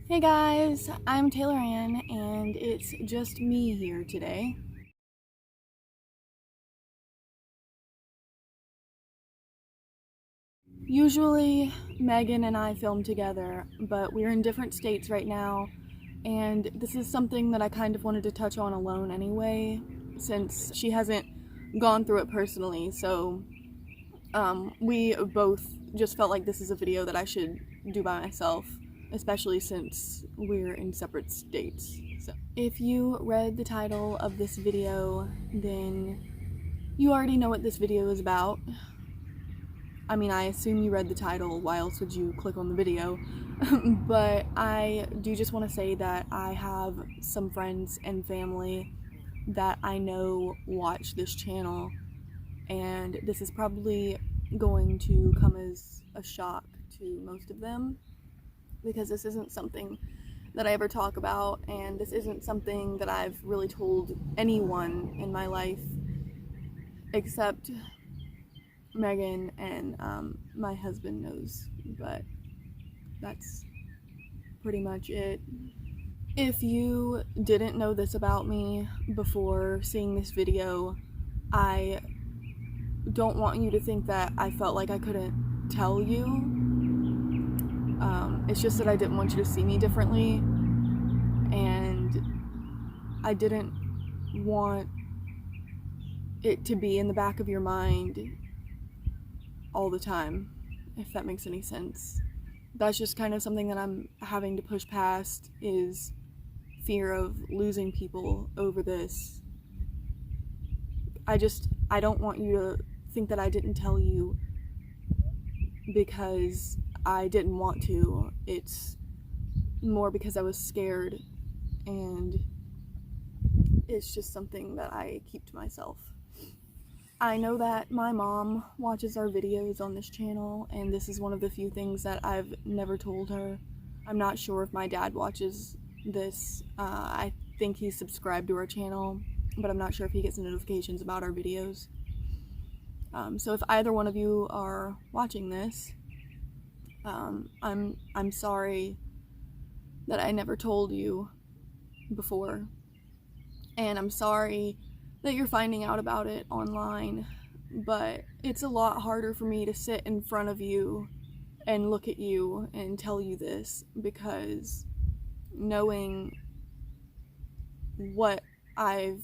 Hey guys, I'm Taylor Ann, and it's just me here today. Usually, Megan and I film together, but we're in different states right now, and this is something that I kind of wanted to touch on alone anyway, since she hasn't gone through it personally, so we both just felt like this is a video that I should do by myself, especially since we're in separate states. So, if you read the title of this video, then you already know what this video is about. I mean, I assume you read the title, why else would you click on the video? But I do just want to say that I have some friends and family that I know watch this channel, and this is probably going to come as a shock to most of them because this isn't something that I ever talk about, and this isn't something that I've really told anyone in my life except Megan, and my husband knows, but that's pretty much it. If you didn't know this about me before seeing this video, I don't want you to think that I felt like I couldn't tell you. It's just that I didn't want you to see me differently, and I didn't want it to be in the back of your mind all the time, if that makes any sense. That's just kind of something that I'm having to push past, is fear of losing people over this. I don't want you to think that I didn't tell you because I didn't want to. It's more because I was scared, and it's just something that I keep to myself. I know that my mom watches our videos on this channel, and this is one of the few things that I've never told her. I'm not sure if my dad watches this. I think he's subscribed to our channel, but I'm not sure if he gets notifications about our videos. So if either one of you are watching this, I'm sorry that I never told you before, and I'm sorry that you're finding out about it online, but it's a lot harder for me to sit in front of you and look at you and tell you this, because knowing what I've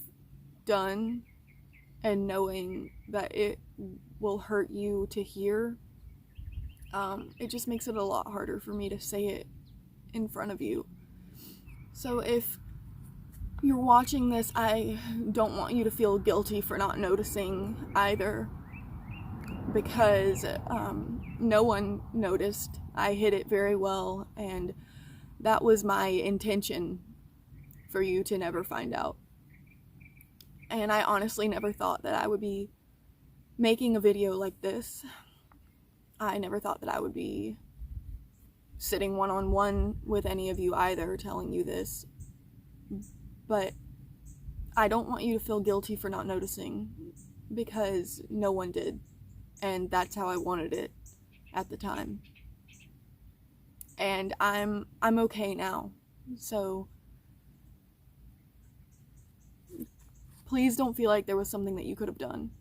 done and knowing that it will hurt you to hear, it just makes it a lot harder for me to say it in front of you. So if you're watching this, I don't want you to feel guilty for not noticing either, because no one noticed. I hid it very well, and that was my intention, for you to never find out. And I honestly never thought that I would be making a video like this. I never thought that I would be sitting one-on-one with any of you either, telling you this. But I don't want you to feel guilty for not noticing, because no one did, and that's how I wanted it at the time. And I'm okay now. So please don't feel like there was something that you could have done,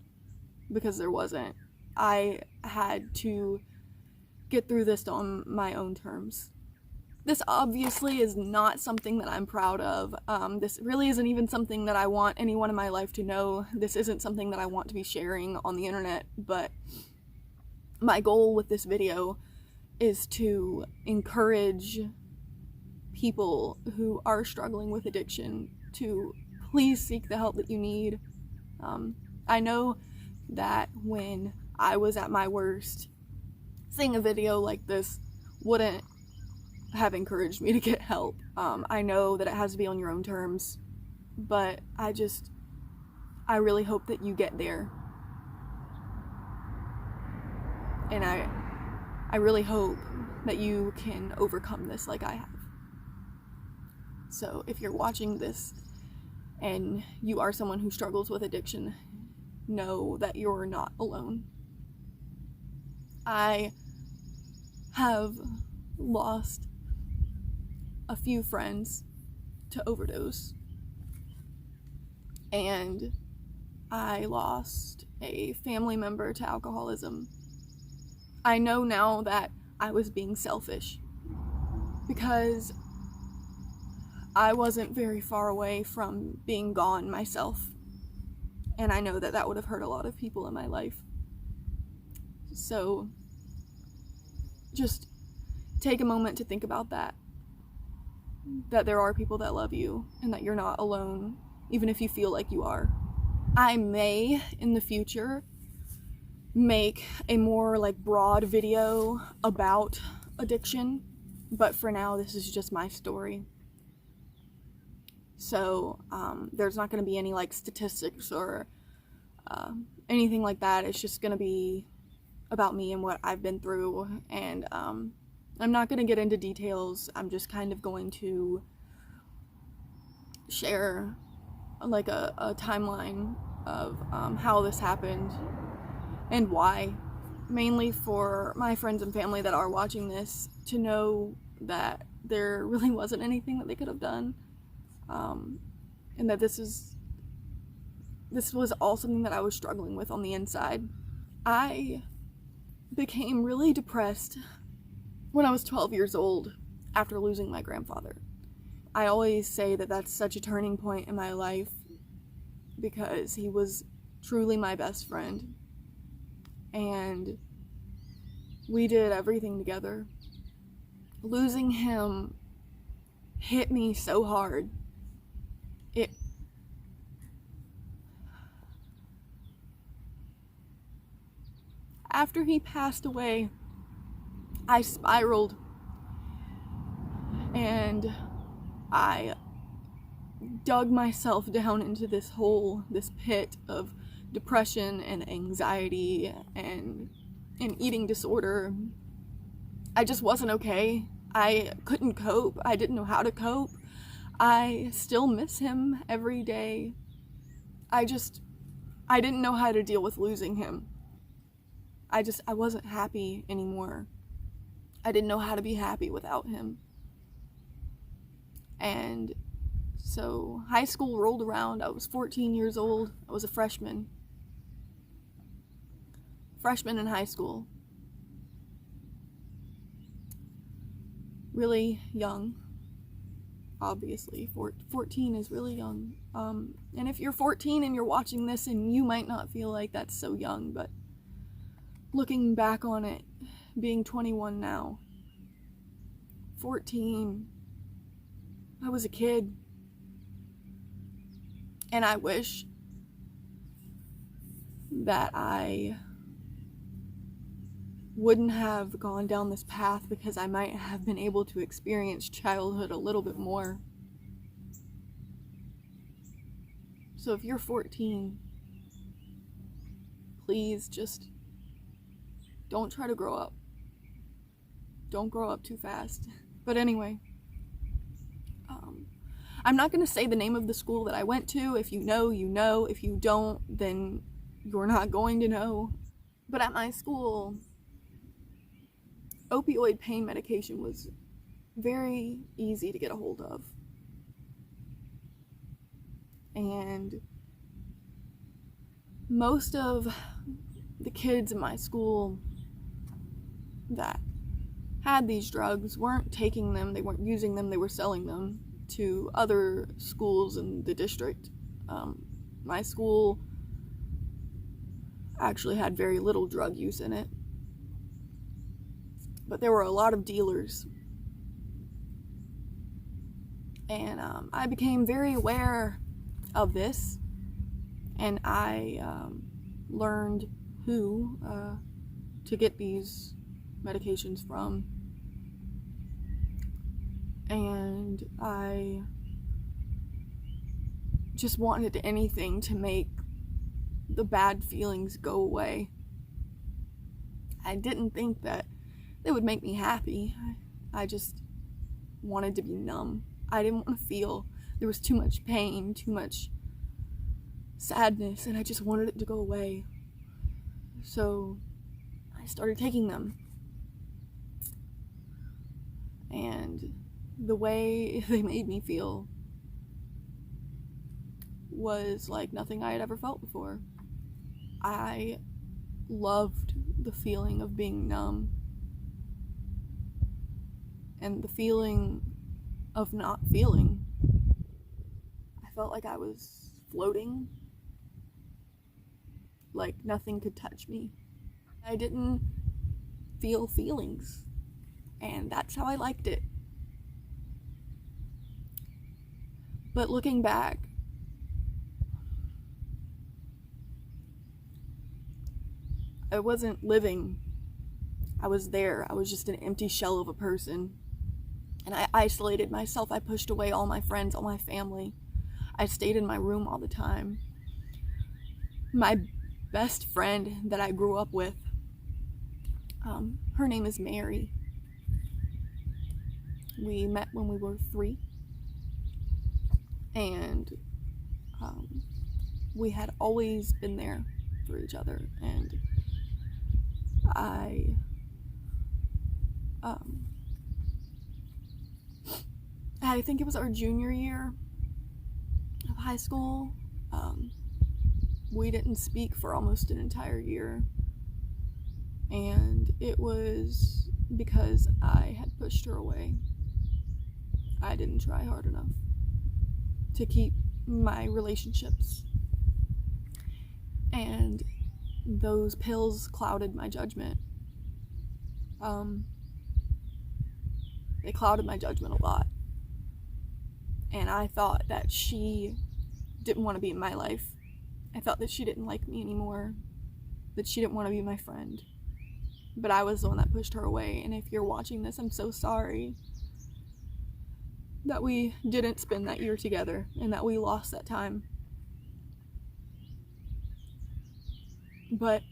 because there wasn't. I had to get through this on my own terms. This obviously is not something that I'm proud of. This really isn't even something that I want anyone in my life to know. This isn't something that I want to be sharing on the internet, but my goal with this video is to encourage people who are struggling with addiction to please seek the help that you need. I know that when I was at my worst, seeing a video like this wouldn't have encouraged me to get help. I know that it has to be on your own terms, but I really hope that you get there. And I really hope that you can overcome this like I have. So if you're watching this and you are someone who struggles with addiction, know that you're not alone. I have lost a few friends to overdose, and I lost a family member to alcoholism. I know now that I was being selfish because I wasn't very far away from being gone myself, and I know that that would have hurt a lot of people in my life. So just take a moment to think about that there are people that love you and that you're not alone, even if you feel like you are. I may, in the future, make a more broad video about addiction, but for now, this is just my story. So, there's not going to be any statistics or anything like that. It's just going to be about me and what I've been through, and I'm not going to get into details. I'm just kind of going to share a timeline of how this happened and why, mainly for my friends and family that are watching this to know that there really wasn't anything that they could have done, and that this was all something that I was struggling with on the inside. I became really depressed when I was 12 years old after losing my grandfather. I always say that that's such a turning point in my life because he was truly my best friend, and we did everything together. Losing him hit me so hard. After he passed away, I spiraled, and I dug myself down into this hole, this pit of depression and anxiety and an eating disorder. I just wasn't okay. I couldn't cope. I didn't know how to cope. I still miss him every day. I didn't know how to deal with losing him. I wasn't happy anymore. I didn't know how to be happy without him. And so high school rolled around. I was 14 years old. I was a freshman. Freshman in high school. Really young. Obviously, 14 is really young. And if you're 14 and you're watching this, and you might not feel like that's so young, but looking back on it, being 21 now, 14, I was a kid. And I wish that I wouldn't have gone down this path, because I might have been able to experience childhood a little bit more. So if you're 14, please just don't try to grow up. Don't grow up too fast. But anyway, I'm not going to say the name of the school that I went to. If you know, you know. If you don't, then you're not going to know. But at my school, opioid pain medication was very easy to get a hold of. And most of the kids in my school that had these drugs weren't taking them, they weren't using them, they were selling them to other schools in the district. My school actually had very little drug use in it, but there were a lot of dealers. And I became very aware of this, and I learned who to get these medications from. And I just wanted anything to make the bad feelings go away. I didn't think that they would make me happy. I just wanted to be numb. I didn't want to feel. There was too much pain, too much sadness, and I just wanted it to go away. So I started taking them. And the way they made me feel was like nothing I had ever felt before. I loved the feeling of being numb and the feeling of not feeling. I felt like I was floating, like nothing could touch me. I didn't feel feelings, and that's how I liked it. But looking back, I wasn't living. I was there. I was just an empty shell of a person. And I isolated myself. I pushed away all my friends, all my family. I stayed in my room all the time. My best friend that I grew up with, her name is Mary. We met when we were 3. And we had always been there for each other. And I think it was our junior year of high school. We didn't speak for almost an entire year. And it was because I had pushed her away. I didn't try hard enough to keep my relationships. And those pills clouded my judgment. They clouded my judgment a lot. And I thought that she didn't want to be in my life. I thought that she didn't like me anymore, that she didn't want to be my friend. But I was the one that pushed her away. And if you're watching this, I'm so sorry that we didn't spend that year together and that we lost that time. But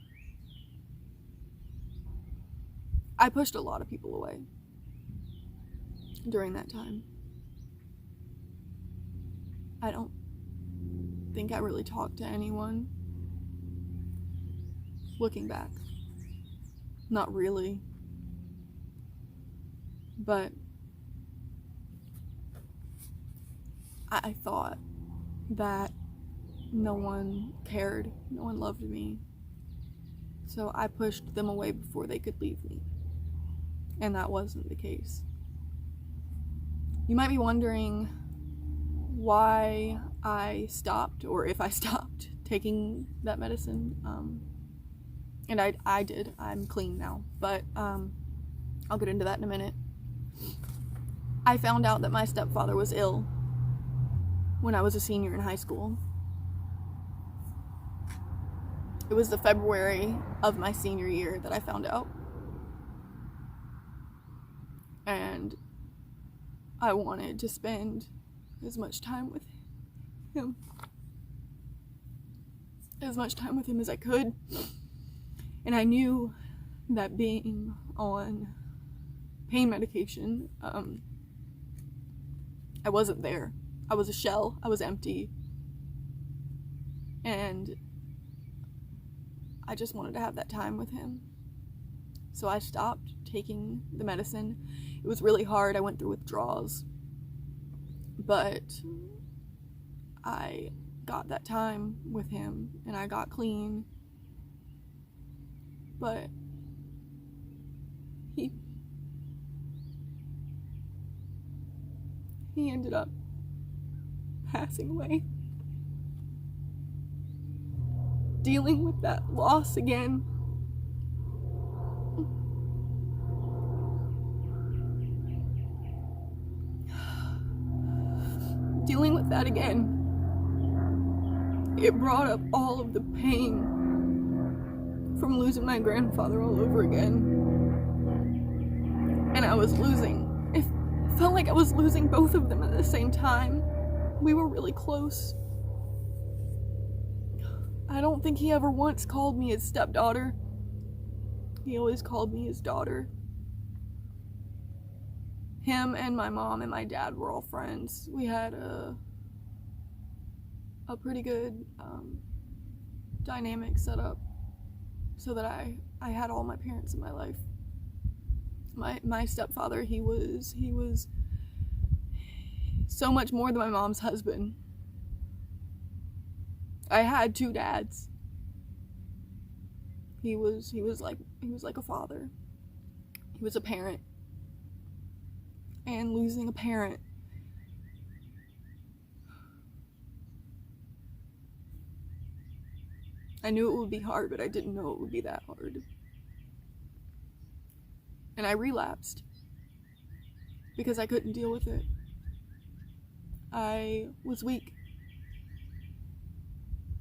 I pushed a lot of people away during that time. I don't think I really talked to anyone. Looking back, not really. But I thought that no one cared, no one loved me. So I pushed them away before they could leave me. And that wasn't the case. You might be wondering why I stopped, or if I stopped taking that medicine. And I did. I'm clean now. But I'll get into that in a minute. I found out that my stepfather was ill when I was a senior in high school. It was the February of my senior year that I found out. And I wanted to spend as much time with him as I could. And I knew that being on pain medication, I wasn't there. I was a shell. I was empty. And I just wanted to have that time with him. So I stopped taking the medicine. It was really hard. I went through withdrawals. But I got that time with him and I got clean. But he ended up passing away. Dealing with that loss again. Dealing with that again. It brought up all of the pain from losing my grandfather all over again. And I was losing. It felt like I was losing both of them at the same time. We were really close. I don't think he ever once called me his stepdaughter. He always called me his daughter. Him and my mom and my dad were all friends. We had a pretty good dynamic set up so that I had all my parents in my life. My stepfather, he was so much more than my mom's husband. I had 2 dads. He was like a father. He was a parent. And losing a parent, I knew it would be hard, but I didn't know it would be that hard. And I relapsed because I couldn't deal with it. I was weak.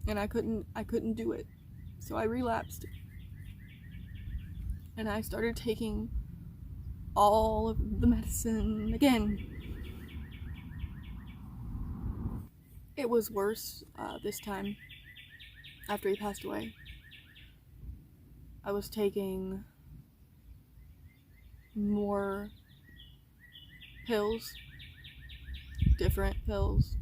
And I couldn't do it. So I relapsed. And I started taking all of the medicine again. It was worse this time after he passed away. I was taking more pills, different pills.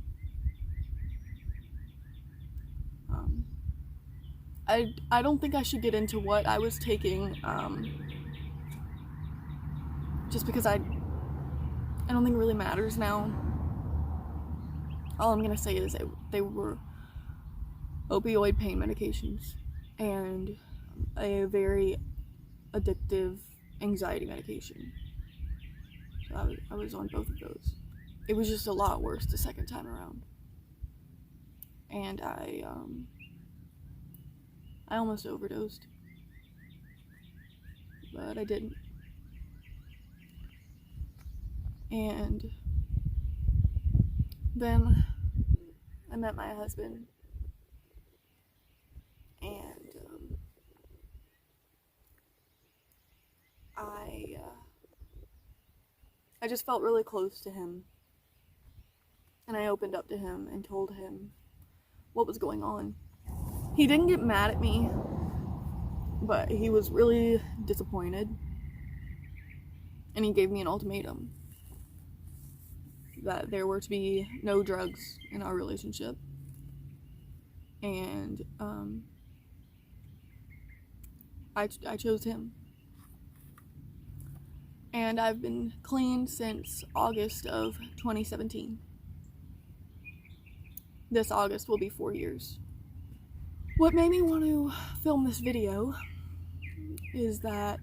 I don't think I should get into what I was taking, just because I don't think it really matters now. All I'm gonna say is they were opioid pain medications and a very addictive anxiety medication. So I was on both of those. It was just a lot worse the second time around. And I almost overdosed, but I didn't. And then I met my husband, and I just felt really close to him, and I opened up to him and told him what was going on. He didn't get mad at me, but he was really disappointed, and he gave me an ultimatum that there were to be no drugs in our relationship. And I chose him. And I've been clean since August of 2017. This August will be 4 years. What made me want to film this video is that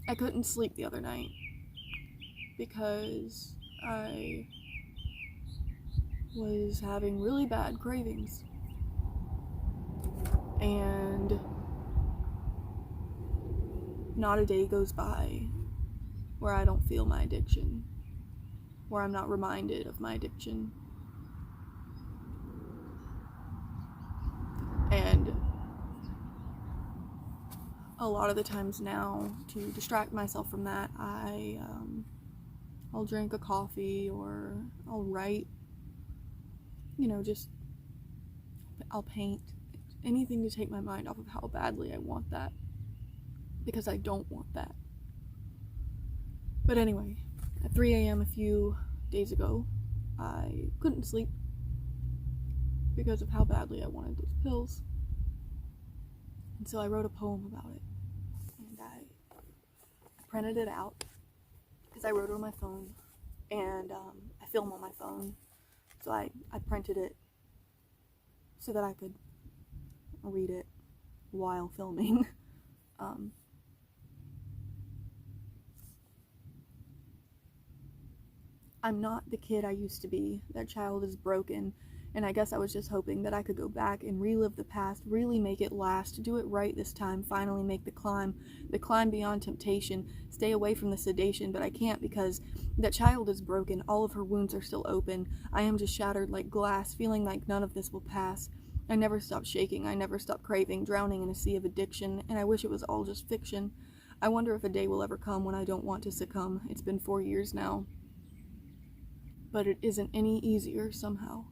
I couldn't sleep the other night because I was having really bad cravings, and not a day goes by where I don't feel my addiction, where I'm not reminded of my addiction. And a lot of the times now, to distract myself from that, I'll drink a coffee, or I'll write, I'll paint, anything to take my mind off of how badly I want that, because I don't want that. But anyway, at 3 a.m. a few days ago, I couldn't sleep because of how badly I wanted those pills. And so I wrote a poem about it, and I printed it out because I wrote it on my phone, and I film on my phone, so I printed it so that I could read it while filming. I'm not the kid I used to be. That child is broken, and I guess I was just hoping that I could go back and relive the past, really make it last, do it right this time, finally make the climb beyond temptation, stay away from the sedation, but I can't because that child is broken, all of her wounds are still open. I am just shattered like glass, feeling like none of this will pass. I never stop shaking, I never stop craving, drowning in a sea of addiction, and I wish it was all just fiction. I wonder if a day will ever come when I don't want to succumb. It's been 4 years now. But it isn't any easier somehow.